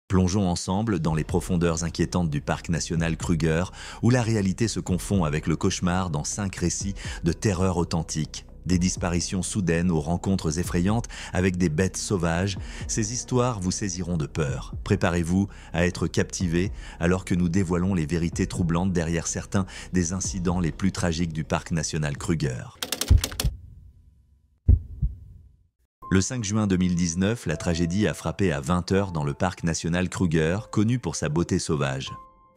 Plongeons ensemble dans les profondeurs inquiétantes du parc national Kruger, où la réalité se confond avec le cauchemar dans 5 récits de terreur authentique. Des disparitions soudaines aux rencontres effrayantes avec des bêtes sauvages, ces histoires vous saisiront de peur. Préparez-vous à être captivés alors que nous dévoilons les vérités troublantes derrière certains des incidents les plus tragiques du parc national Kruger. Le 5 juin 2019, la tragédie a frappé à 20 heures dans le parc national Kruger, connu pour sa beauté sauvage.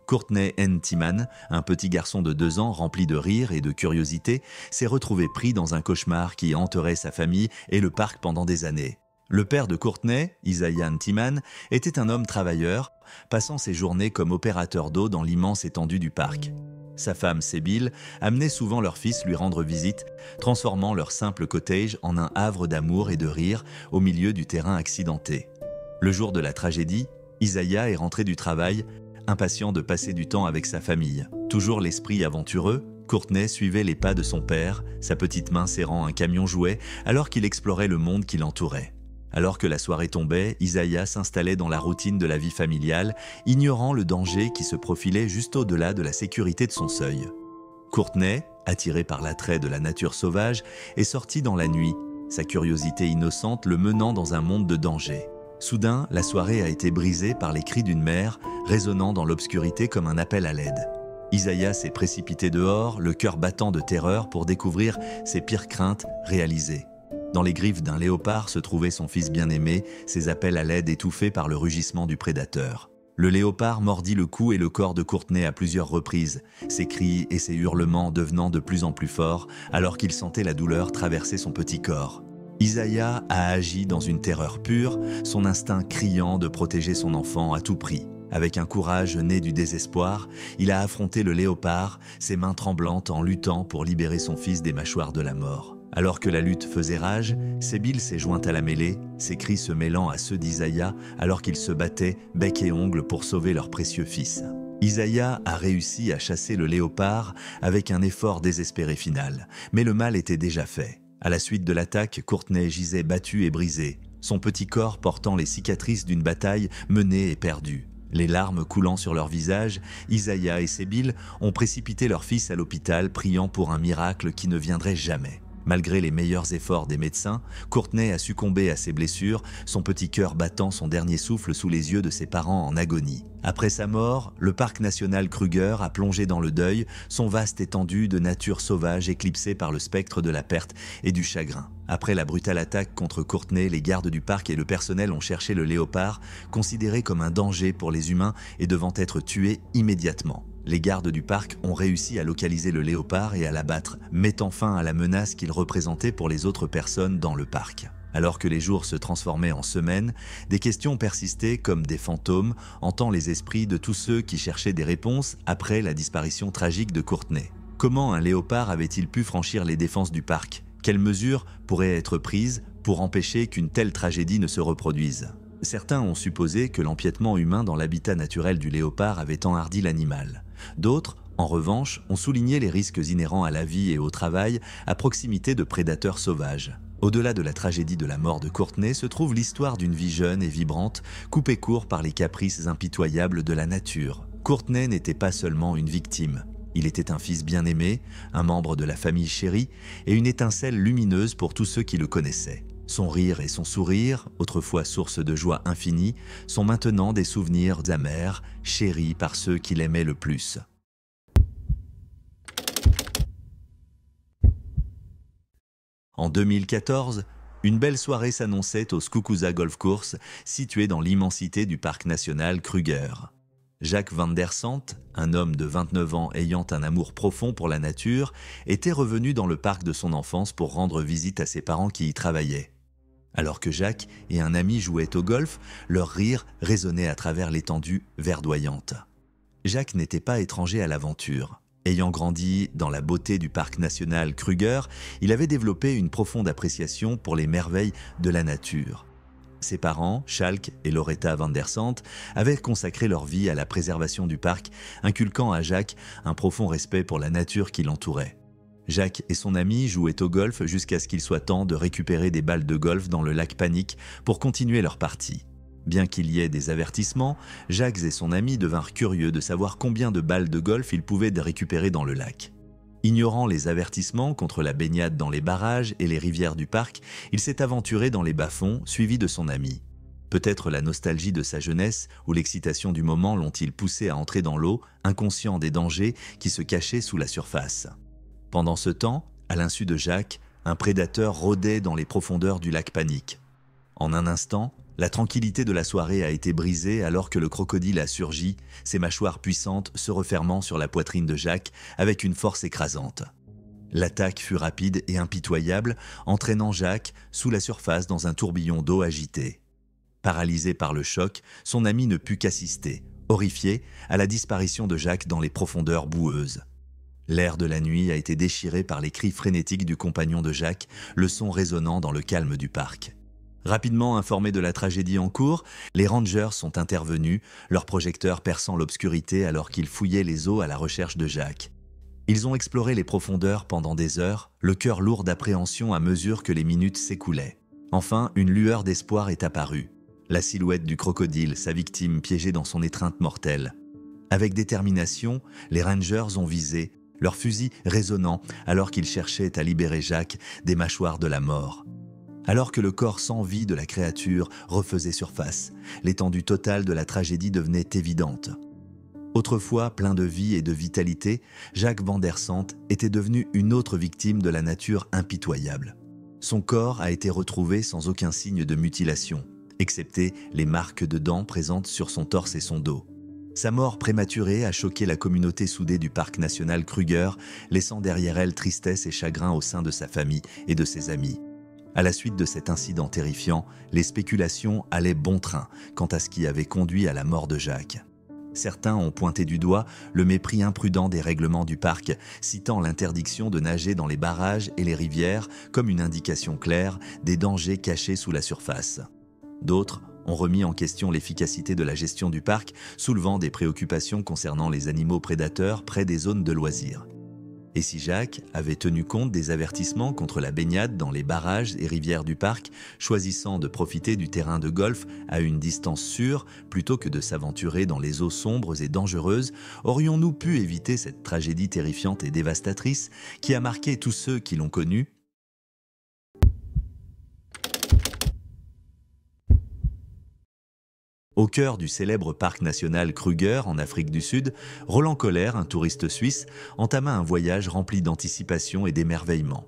Courtney N. Timan, un petit garçon de 2 ans rempli de rire et de curiosité, s'est retrouvé pris dans un cauchemar qui hanterait sa famille et le parc pendant des années. Le père de Courtney, Isaiah Timan, était un homme travailleur, passant ses journées comme opérateur d'eau dans l'immense étendue du parc. Sa femme, Sébille, amenait souvent leur fils lui rendre visite, transformant leur simple cottage en un havre d'amour et de rire au milieu du terrain accidenté. Le jour de la tragédie, Isaiah est rentré du travail, impatient de passer du temps avec sa famille. Toujours l'esprit aventureux, Courtney suivait les pas de son père, sa petite main serrant un camion jouet, alors qu'il explorait le monde qui l'entourait. Alors que la soirée tombait, Isaiah s'installait dans la routine de la vie familiale, ignorant le danger qui se profilait juste au-delà de la sécurité de son seuil. Courtney, attiré par l'attrait de la nature sauvage, est sorti dans la nuit, sa curiosité innocente le menant dans un monde de danger. Soudain, la soirée a été brisée par les cris d'une mère, résonnant dans l'obscurité comme un appel à l'aide. Isaiah s'est précipité dehors, le cœur battant de terreur pour découvrir ses pires craintes réalisées. Dans les griffes d'un léopard se trouvait son fils bien-aimé, ses appels à l'aide étouffés par le rugissement du prédateur. Le léopard mordit le cou et le corps de Courtney à plusieurs reprises, ses cris et ses hurlements devenant de plus en plus forts alors qu'il sentait la douleur traverser son petit corps. Isaiah a agi dans une terreur pure, son instinct criant de protéger son enfant à tout prix. Avec un courage né du désespoir, il a affronté le léopard, ses mains tremblantes en luttant pour libérer son fils des mâchoires de la mort. Alors que la lutte faisait rage, Sébille s'est jointe à la mêlée, ses cris se mêlant à ceux d'Isaiah alors qu'ils se battaient bec et ongles pour sauver leur précieux fils. Isaiah a réussi à chasser le léopard avec un effort désespéré final, mais le mal était déjà fait. À la suite de l'attaque, Courtney gisait battue et brisée, son petit corps portant les cicatrices d'une bataille menée et perdue. Les larmes coulant sur leur visage, Isaiah et Sébille ont précipité leur fils à l'hôpital, priant pour un miracle qui ne viendrait jamais. Malgré les meilleurs efforts des médecins, Courtney a succombé à ses blessures, son petit cœur battant son dernier souffle sous les yeux de ses parents en agonie. Après sa mort, le parc national Kruger a plongé dans le deuil, son vaste étendue de nature sauvage éclipsée par le spectre de la perte et du chagrin. Après la brutale attaque contre Courtney, les gardes du parc et le personnel ont cherché le léopard, considéré comme un danger pour les humains et devant être tué immédiatement. Les gardes du parc ont réussi à localiser le léopard et à l'abattre, mettant fin à la menace qu'il représentait pour les autres personnes dans le parc. Alors que les jours se transformaient en semaines, des questions persistaient comme des fantômes, hantant les esprits de tous ceux qui cherchaient des réponses après la disparition tragique de Courtney. Comment un léopard avait-il pu franchir les défenses du parc ? Quelles mesures pourraient être prises pour empêcher qu'une telle tragédie ne se reproduise ? Certains ont supposé que l'empiètement humain dans l'habitat naturel du léopard avait enhardi l'animal. D'autres, en revanche, ont souligné les risques inhérents à la vie et au travail à proximité de prédateurs sauvages. Au-delà de la tragédie de la mort de Courtney se trouve l'histoire d'une vie jeune et vibrante, coupée court par les caprices impitoyables de la nature. Courtney n'était pas seulement une victime. Il était un fils bien-aimé, un membre de la famille chérie et une étincelle lumineuse pour tous ceux qui le connaissaient. Son rire et son sourire, autrefois source de joie infinie, sont maintenant des souvenirs amers, chéris par ceux qui l'aimaient le plus. En 2014, une belle soirée s'annonçait au Skukuza Golf Course, situé dans l'immensité du parc national Kruger. Jacques Van der Sant, un homme de 29 ans ayant un amour profond pour la nature, était revenu dans le parc de son enfance pour rendre visite à ses parents qui y travaillaient. Alors que Jacques et un ami jouaient au golf, leur rire résonnait à travers l'étendue verdoyante. Jacques n'était pas étranger à l'aventure. Ayant grandi dans la beauté du parc national Kruger, il avait développé une profonde appréciation pour les merveilles de la nature. Ses parents, Schalk et Loretta Van der Sant, avaient consacré leur vie à la préservation du parc, inculquant à Jacques un profond respect pour la nature qui l'entourait. Jacques et son ami jouaient au golf jusqu'à ce qu'il soit temps de récupérer des balles de golf dans le lac Panic pour continuer leur partie. Bien qu'il y ait des avertissements, Jacques et son ami devinrent curieux de savoir combien de balles de golf ils pouvaient récupérer dans le lac. Ignorant les avertissements contre la baignade dans les barrages et les rivières du parc, il s'est aventuré dans les bas-fonds, suivi de son ami. Peut-être la nostalgie de sa jeunesse ou l'excitation du moment l'ont-ils poussé à entrer dans l'eau, inconscient des dangers qui se cachaient sous la surface. Pendant ce temps, à l'insu de Jacques, un prédateur rôdait dans les profondeurs du lac Panique. En un instant, la tranquillité de la soirée a été brisée alors que le crocodile a surgi, ses mâchoires puissantes se refermant sur la poitrine de Jacques avec une force écrasante. L'attaque fut rapide et impitoyable, entraînant Jacques sous la surface dans un tourbillon d'eau agité. Paralysé par le choc, son ami ne put qu'assister, horrifié, à la disparition de Jacques dans les profondeurs boueuses. L'air de la nuit a été déchiré par les cris frénétiques du compagnon de Jacques, le son résonnant dans le calme du parc. Rapidement informés de la tragédie en cours, les rangers sont intervenus, leurs projecteurs perçant l'obscurité alors qu'ils fouillaient les eaux à la recherche de Jacques. Ils ont exploré les profondeurs pendant des heures, le cœur lourd d'appréhension à mesure que les minutes s'écoulaient. Enfin, une lueur d'espoir est apparue. La silhouette du crocodile, sa victime piégée dans son étreinte mortelle. Avec détermination, les rangers ont visé, leurs fusils résonnant alors qu'ils cherchaient à libérer Jacques des mâchoires de la mort. Alors que le corps sans vie de la créature refaisait surface, l'étendue totale de la tragédie devenait évidente. Autrefois plein de vie et de vitalité, Jacques Van der Sant était devenu une autre victime de la nature impitoyable. Son corps a été retrouvé sans aucun signe de mutilation, excepté les marques de dents présentes sur son torse et son dos. Sa mort prématurée a choqué la communauté soudée du parc national Kruger, laissant derrière elle tristesse et chagrin au sein de sa famille et de ses amis. À la suite de cet incident terrifiant, les spéculations allaient bon train quant à ce qui avait conduit à la mort de Jacques. Certains ont pointé du doigt le mépris imprudent des règlements du parc, citant l'interdiction de nager dans les barrages et les rivières comme une indication claire des dangers cachés sous la surface. D'autres ont remis en question l'efficacité de la gestion du parc, soulevant des préoccupations concernant les animaux prédateurs près des zones de loisirs. Et si Jacques avait tenu compte des avertissements contre la baignade dans les barrages et rivières du parc, choisissant de profiter du terrain de golf à une distance sûre plutôt que de s'aventurer dans les eaux sombres et dangereuses, aurions-nous pu éviter cette tragédie terrifiante et dévastatrice qui a marqué tous ceux qui l'ont connue ? Au cœur du célèbre parc national Kruger en Afrique du Sud, Roland Kohler, un touriste suisse, entama un voyage rempli d'anticipation et d'émerveillement.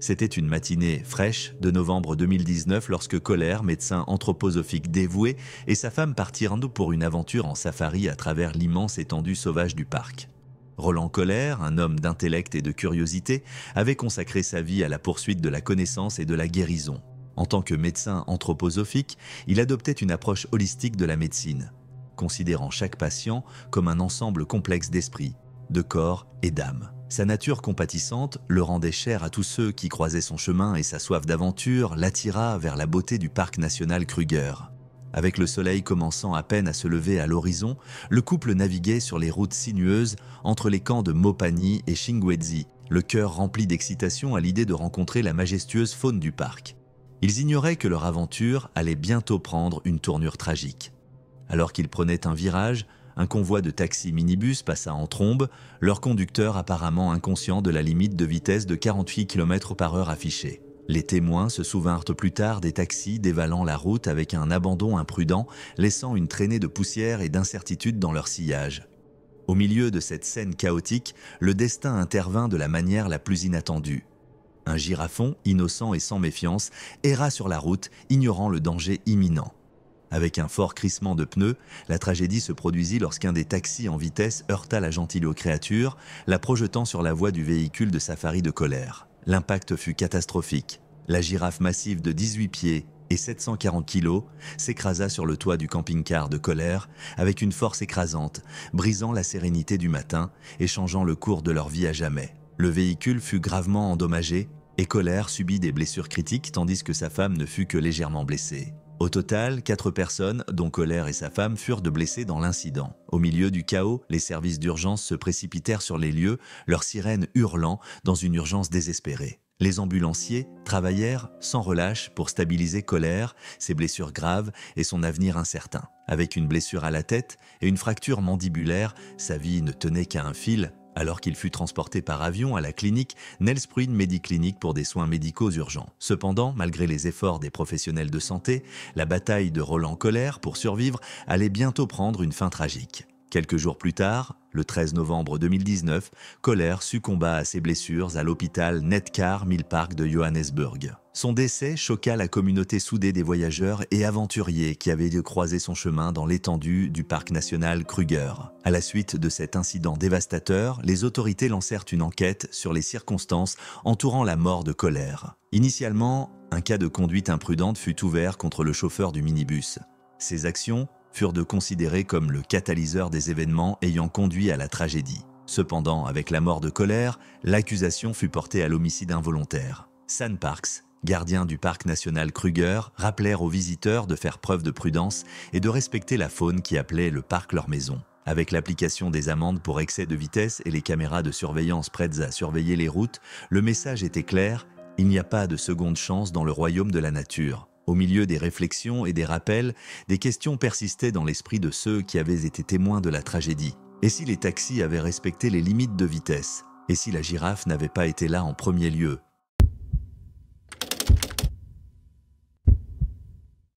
C'était une matinée fraîche de novembre 2019 lorsque Kohler, médecin anthroposophique dévoué, et sa femme partirent pour une aventure en safari à travers l'immense étendue sauvage du parc. Roland Kohler, un homme d'intellect et de curiosité, avait consacré sa vie à la poursuite de la connaissance et de la guérison. En tant que médecin anthroposophique, il adoptait une approche holistique de la médecine, considérant chaque patient comme un ensemble complexe d'esprit, de corps et d'âme. Sa nature compatissante le rendait cher à tous ceux qui croisaient son chemin et sa soif d'aventure l'attira vers la beauté du parc national Kruger. Avec le soleil commençant à peine à se lever à l'horizon, le couple naviguait sur les routes sinueuses entre les camps de Mopani et Chingwedzi, le cœur rempli d'excitation à l'idée de rencontrer la majestueuse faune du parc. Ils ignoraient que leur aventure allait bientôt prendre une tournure tragique. Alors qu'ils prenaient un virage, un convoi de taxis minibus passa en trombe, leur conducteur apparemment inconscient de la limite de vitesse de 48 km/h affichée. Les témoins se souvinrent plus tard des taxis dévalant la route avec un abandon imprudent, laissant une traînée de poussière et d'incertitude dans leur sillage. Au milieu de cette scène chaotique, le destin intervint de la manière la plus inattendue. Un girafon, innocent et sans méfiance, erra sur la route, ignorant le danger imminent. Avec un fort crissement de pneus, la tragédie se produisit lorsqu'un des taxis en vitesse heurta la gentille créature, la projetant sur la voie du véhicule de safari de Kohler. L'impact fut catastrophique. La girafe massive de 18 pieds et 740 kilos s'écrasa sur le toit du camping-car de Kohler avec une force écrasante, brisant la sérénité du matin et changeant le cours de leur vie à jamais. Le véhicule fut gravement endommagé et Kohler subit des blessures critiques tandis que sa femme ne fut que légèrement blessée. Au total, 4 personnes, dont Kohler et sa femme, furent blessées dans l'incident. Au milieu du chaos, les services d'urgence se précipitèrent sur les lieux, leurs sirènes hurlant dans une urgence désespérée. Les ambulanciers travaillèrent sans relâche pour stabiliser Kohler, ses blessures graves et son avenir incertain. Avec une blessure à la tête et une fracture mandibulaire, sa vie ne tenait qu'à un fil. Alors qu'il fut transporté par avion à la clinique Nelsprühen Mediclinic pour des soins médicaux urgents. Cependant, malgré les efforts des professionnels de santé, la bataille de Roland Kohler pour survivre allait bientôt prendre une fin tragique. Quelques jours plus tard, le 13 novembre 2019, Kohler succomba à ses blessures à l'hôpital Netcar Milpark de Johannesburg. Son décès choqua la communauté soudée des voyageurs et aventuriers qui avaient croisé son chemin dans l'étendue du parc national Kruger. À la suite de cet incident dévastateur, les autorités lancèrent une enquête sur les circonstances entourant la mort de Kohler. Initialement, un cas de conduite imprudente fut ouvert contre le chauffeur du minibus. Ses actions furent considérées comme le catalyseur des événements ayant conduit à la tragédie. Cependant, avec la mort de Kohler, l'accusation fut portée à l'homicide involontaire. SANParks, gardiens du parc national Kruger, rappelèrent aux visiteurs de faire preuve de prudence et de respecter la faune qui appelait le parc leur maison. Avec l'application des amendes pour excès de vitesse et les caméras de surveillance prêtes à surveiller les routes, le message était clair, il n'y a pas de seconde chance dans le royaume de la nature. Au milieu des réflexions et des rappels, des questions persistaient dans l'esprit de ceux qui avaient été témoins de la tragédie. Et si les taxis avaient respecté les limites de vitesse? Et si la girafe n'avait pas été là en premier lieu?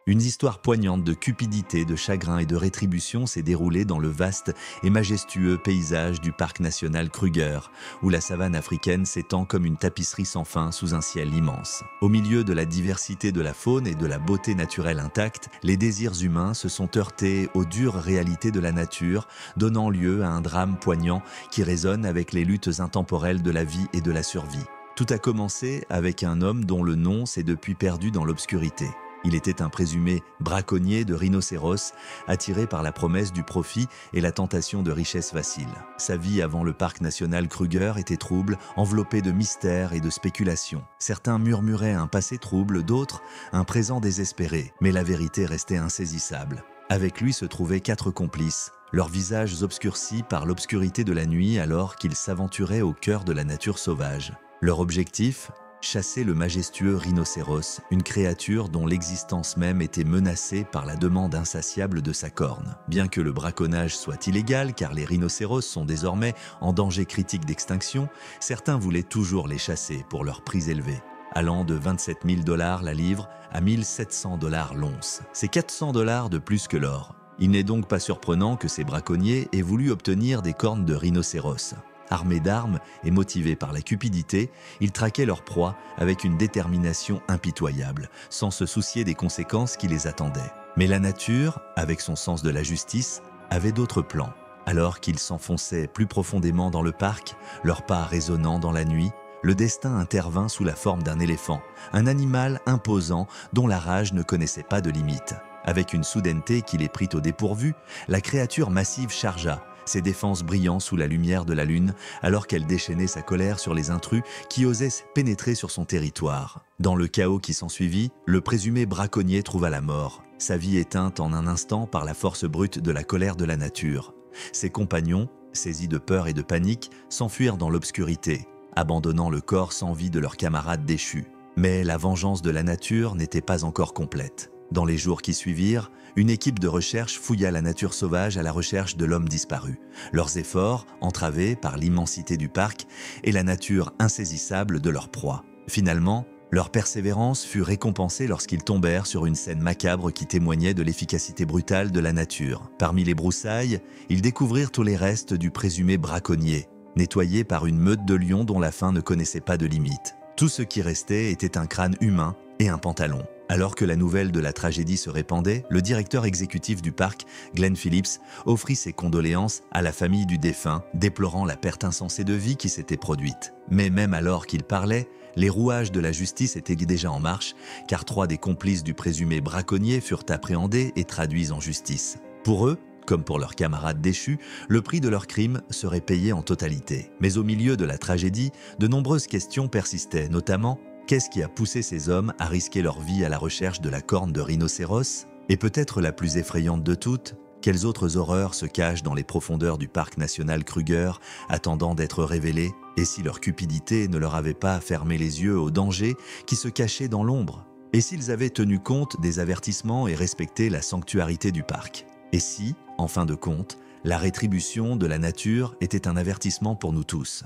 Une histoire poignante de cupidité, de chagrin et de rétribution s'est déroulée dans le vaste et majestueux paysage du parc national Kruger, où la savane africaine s'étend comme une tapisserie sans fin sous un ciel immense. Au milieu de la diversité de la faune et de la beauté naturelle intacte, les désirs humains se sont heurtés aux dures réalités de la nature, donnant lieu à un drame poignant qui résonne avec les luttes intemporelles de la vie et de la survie. Tout a commencé avec un homme dont le nom s'est depuis perdu dans l'obscurité. Il était un présumé braconnier de rhinocéros, attiré par la promesse du profit et la tentation de richesses faciles. Sa vie avant le parc national Kruger était trouble, enveloppée de mystères et de spéculations. Certains murmuraient un passé trouble, d'autres un présent désespéré, mais la vérité restait insaisissable. Avec lui se trouvaient 4 complices, leurs visages obscurcis par l'obscurité de la nuit alors qu'ils s'aventuraient au cœur de la nature sauvage. Leur objectif ? Chasser le majestueux rhinocéros, une créature dont l'existence même était menacée par la demande insatiable de sa corne. Bien que le braconnage soit illégal, car les rhinocéros sont désormais en danger critique d'extinction, certains voulaient toujours les chasser pour leur prix élevé, allant de 27 000 $ la livre à 1 700 $ l'once. C'est 400 $ de plus que l'or. Il n'est donc pas surprenant que ces braconniers aient voulu obtenir des cornes de rhinocéros. Armés d'armes et motivés par la cupidité, ils traquaient leur proie avec une détermination impitoyable, sans se soucier des conséquences qui les attendaient. Mais la nature, avec son sens de la justice, avait d'autres plans. Alors qu'ils s'enfonçaient plus profondément dans le parc, leurs pas résonnant dans la nuit, le destin intervint sous la forme d'un éléphant, un animal imposant dont la rage ne connaissait pas de limite. Avec une soudaineté qui les prit au dépourvu, la créature massive chargea, ses défenses brillant sous la lumière de la lune, alors qu'elle déchaînait sa colère sur les intrus qui osaient pénétrer sur son territoire. Dans le chaos qui s'ensuivit, le présumé braconnier trouva la mort, sa vie éteinte en un instant par la force brute de la colère de la nature. Ses compagnons, saisis de peur et de panique, s'enfuirent dans l'obscurité, abandonnant le corps sans vie de leurs camarades déchus. Mais la vengeance de la nature n'était pas encore complète. Dans les jours qui suivirent, une équipe de recherche fouilla la nature sauvage à la recherche de l'homme disparu. Leurs efforts, entravés par l'immensité du parc et la nature insaisissable de leur proie. Finalement, leur persévérance fut récompensée lorsqu'ils tombèrent sur une scène macabre qui témoignait de l'efficacité brutale de la nature. Parmi les broussailles, ils découvrirent tous les restes du présumé braconnier, nettoyé par une meute de lions dont la faim ne connaissait pas de limite. Tout ce qui restait était un crâne humain et un pantalon. Alors que la nouvelle de la tragédie se répandait, le directeur exécutif du parc, Glenn Phillips, offrit ses condoléances à la famille du défunt, déplorant la perte insensée de vie qui s'était produite. Mais même alors qu'il parlait, les rouages de la justice étaient déjà en marche, car 3 des complices du présumé braconnier furent appréhendés et traduits en justice. Pour eux, comme pour leurs camarades déchus, le prix de leur crime serait payé en totalité. Mais au milieu de la tragédie, de nombreuses questions persistaient, notamment: qu'est-ce qui a poussé ces hommes à risquer leur vie à la recherche de la corne de rhinocéros? Et peut-être la plus effrayante de toutes, Quelles autres horreurs se cachent dans les profondeurs du parc national Kruger, attendant d'être révélées? Et si leur cupidité ne leur avait pas fermé les yeux aux dangers qui se cachaient dans l'ombre? Et s'ils avaient tenu compte des avertissements et respecté la sanctuarité du parc? Et si, en fin de compte, la rétribution de la nature était un avertissement pour nous tous?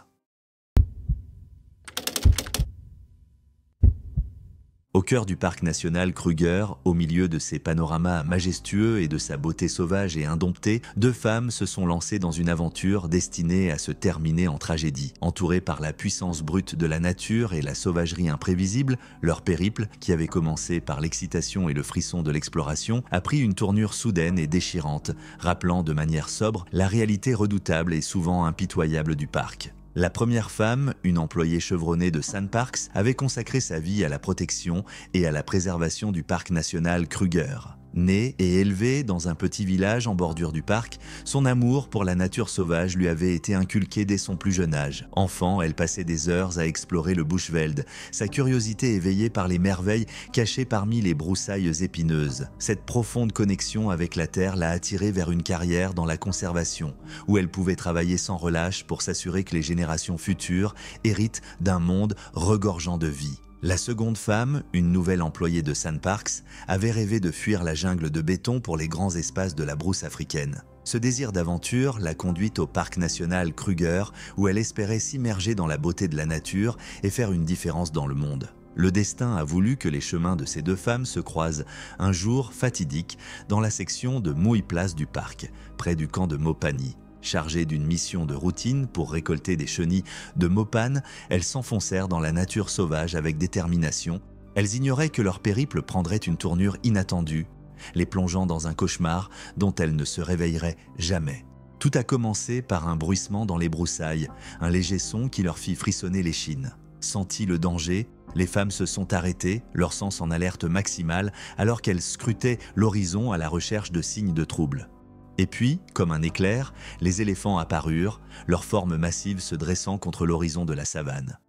Au cœur du parc national Kruger, au milieu de ses panoramas majestueux et de sa beauté sauvage et indomptée, deux femmes se sont lancées dans une aventure destinée à se terminer en tragédie. Entourées par la puissance brute de la nature et la sauvagerie imprévisible, leur périple, qui avait commencé par l'excitation et le frisson de l'exploration, a pris une tournure soudaine et déchirante, rappelant de manière sobre la réalité redoutable et souvent impitoyable du parc. La première femme, une employée chevronnée de Sandparks, avait consacré sa vie à la protection et à la préservation du parc national Kruger. Née et élevée dans un petit village en bordure du parc, son amour pour la nature sauvage lui avait été inculqué dès son plus jeune âge. Enfant, elle passait des heures à explorer le Bushveld, sa curiosité éveillée par les merveilles cachées parmi les broussailles épineuses. Cette profonde connexion avec la terre l'a attirée vers une carrière dans la conservation, où elle pouvait travailler sans relâche pour s'assurer que les générations futures héritent d'un monde regorgeant de vie. La seconde femme, une nouvelle employée de Sandparks, avait rêvé de fuir la jungle de béton pour les grands espaces de la brousse africaine. Ce désir d'aventure l'a conduite au parc national Kruger, où elle espérait s'immerger dans la beauté de la nature et faire une différence dans le monde. Le destin a voulu que les chemins de ces deux femmes se croisent un jour fatidique dans la section de Mouille Place du parc, près du camp de Mopani. Chargées d'une mission de routine pour récolter des chenilles de Mopane, elles s'enfoncèrent dans la nature sauvage avec détermination. Elles ignoraient que leur périple prendrait une tournure inattendue, les plongeant dans un cauchemar dont elles ne se réveilleraient jamais. Tout a commencé par un bruissement dans les broussailles, un léger son qui leur fit frissonner l'échine. Senti le danger, les femmes se sont arrêtées, leur sens en alerte maximale, alors qu'elles scrutaient l'horizon à la recherche de signes de trouble. Et puis, comme un éclair, les éléphants apparurent, leurs formes massives se dressant contre l'horizon de la savane.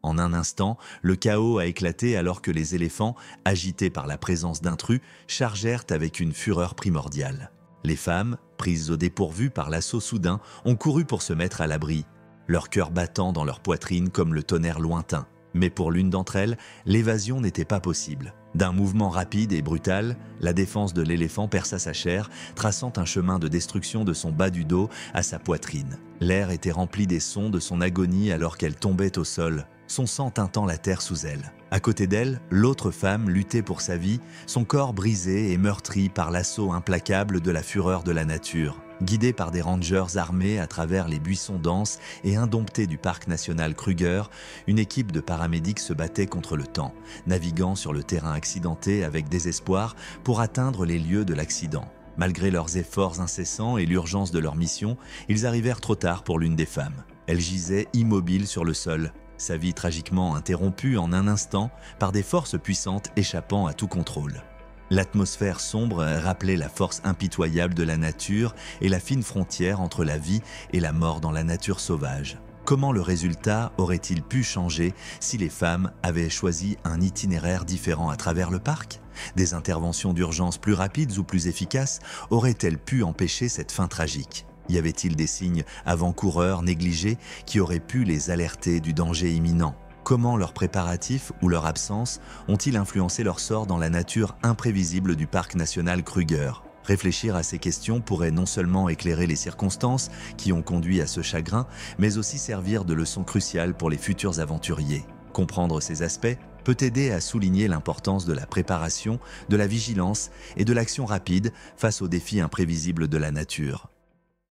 En un instant, le chaos a éclaté alors que les éléphants, agités par la présence d'intrus, chargèrent avec une fureur primordiale. Les femmes, prises au dépourvu par l'assaut soudain, ont couru pour se mettre à l'abri, leur cœur battant dans leur poitrine comme le tonnerre lointain. Mais pour l'une d'entre elles, l'évasion n'était pas possible. D'un mouvement rapide et brutal, la défense de l'éléphant perça sa chair, traçant un chemin de destruction de son bas du dos à sa poitrine. L'air était rempli des sons de son agonie alors qu'elle tombait au sol, son sang teintant la terre sous elle. À côté d'elle, l'autre femme luttait pour sa vie, son corps brisé et meurtri par l'assaut implacable de la fureur de la nature. Guidée par des rangers armés à travers les buissons denses et indomptés du parc national Kruger, une équipe de paramédics se battait contre le temps, naviguant sur le terrain accidenté avec désespoir pour atteindre les lieux de l'accident. Malgré leurs efforts incessants et l'urgence de leur mission, ils arrivèrent trop tard pour l'une des femmes. Elle gisait immobile sur le sol, sa vie tragiquement interrompue en un instant par des forces puissantes échappant à tout contrôle. L'atmosphère sombre rappelait la force impitoyable de la nature et la fine frontière entre la vie et la mort dans la nature sauvage. Comment le résultat aurait-il pu changer si les femmes avaient choisi un itinéraire différent à travers le parc? Des interventions d'urgence plus rapides ou plus efficaces auraient-elles pu empêcher cette fin tragique? Y avait-il des signes avant-coureurs négligés qui auraient pu les alerter du danger imminent? Comment leurs préparatifs ou leur absence ont-ils influencé leur sort dans la nature imprévisible du parc national Kruger? Réfléchir à ces questions pourrait non seulement éclairer les circonstances qui ont conduit à ce chagrin, mais aussi servir de leçon cruciale pour les futurs aventuriers. Comprendre ces aspects peut aider à souligner l'importance de la préparation, de la vigilance et de l'action rapide face aux défis imprévisibles de la nature.